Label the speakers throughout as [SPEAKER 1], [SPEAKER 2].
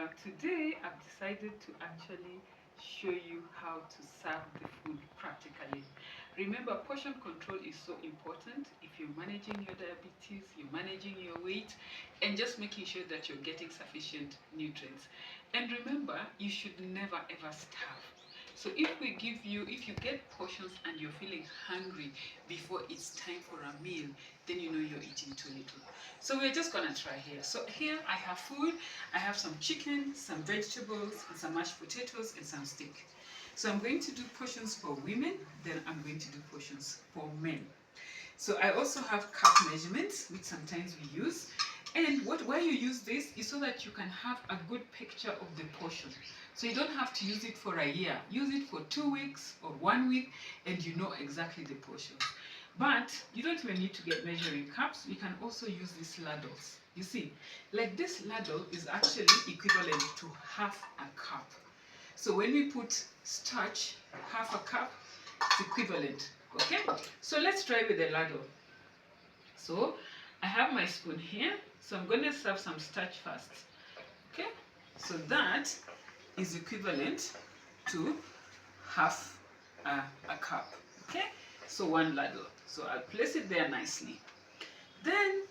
[SPEAKER 1] Today I've decided to actually show you how to serve the food practically. Remember, portion control is so important if you're managing your diabetes, you're managing your weight, and just making sure that you're getting sufficient nutrients. And remember, you should never ever starve. So if you get portions and you're feeling hungry before it's time for a meal, then you know you're eating too little. So we're just gonna try here. So here I have food. I have some chicken, some vegetables, and some mashed potatoes, and some steak. So I'm going to do portions for women, then I'm going to do portions for men. So I also have cup measurements, which sometimes we use. And why you use this is so that you can have a good picture of the portion. So you don't have to use it for a year. Use it for 2 weeks or 1 week and you know exactly the portion. But you don't even need to get measuring cups. You can also use these ladles. You see, like this ladle is actually equivalent to half a cup. So when we put starch, half a cup, it's equivalent. Okay? So let's try with the ladle. So I have my spoon here. So I'm going to serve some starch first. Okay? So that is equivalent to half a cup. Okay? So 1 ladle. So I'll place it there nicely. Then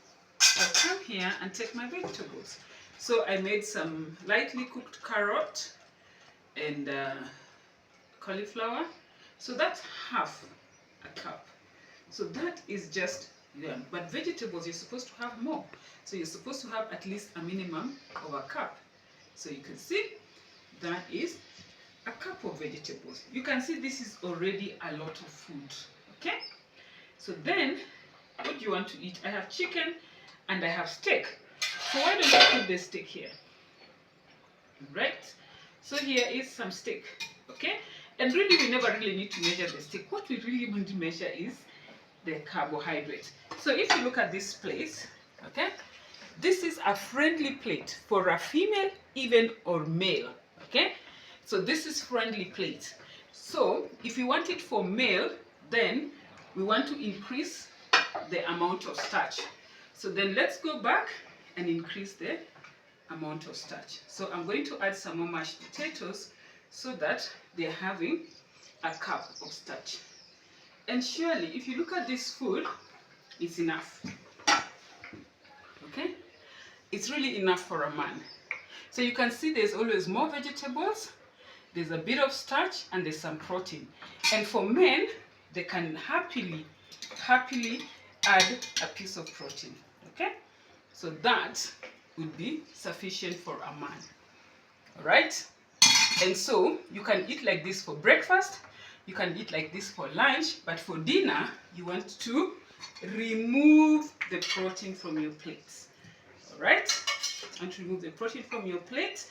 [SPEAKER 1] I'll come here and take my vegetables. So I made some lightly cooked carrot and cauliflower. So that's half a cup. So that is just done. But vegetables, you're supposed to have more. So you're supposed to have at least a minimum of a cup. So you can see that is a cup of vegetables. You can see this is already a lot of food. Okay? So then, what do you want to eat? I have chicken and I have steak. So why don't you put the steak here? Right? So here is some steak. Okay? And really, we never really need to measure the steak. What we really want to measure is the carbohydrate. So if you look at this plate, okay, this is a friendly plate for a female, even or male. Okay? So this is friendly plate. So if you want it for male, then we want to increase the amount of starch. So then let's go back and increase the amount of starch. So I'm going to add some more mashed potatoes so that they're having a cup of starch. And surely, if you look at this food, it's enough. Okay? It's really enough for a man. So you can see there's always more vegetables, there's a bit of starch, and there's some protein. And for men, they can happily add a piece of protein. Okay? So that would be sufficient for a man. Alright? And so you can eat like this for breakfast, you can eat like this for lunch, but for dinner, you want to remove the protein from your plates. Alright? And to remove the protein from your plate,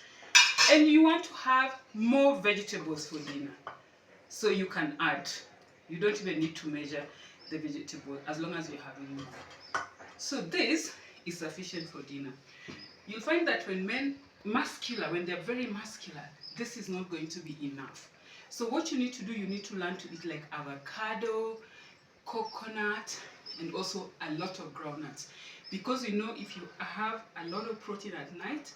[SPEAKER 1] and you want to have more vegetables for dinner. So you can add. You don't even need to measure the vegetable as long as you're having more. So this is sufficient for dinner. You'll find that when when they're very muscular, this is not going to be enough. So what you need to do, you need to learn to eat like avocado, coconut, and also a lot of groundnuts. Because you know, if you have a lot of protein at night,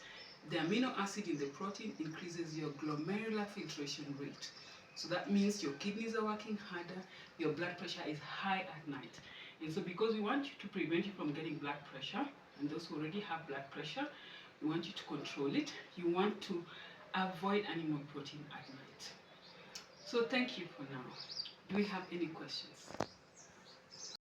[SPEAKER 1] the amino acid in the protein increases your glomerular filtration rate. So that means your kidneys are working harder, your blood pressure is high at night. And so because we want you to prevent you from getting blood pressure, and those who already have blood pressure, we want you to control it. You want to avoid animal protein at night. So thank you for now. Do we have any questions?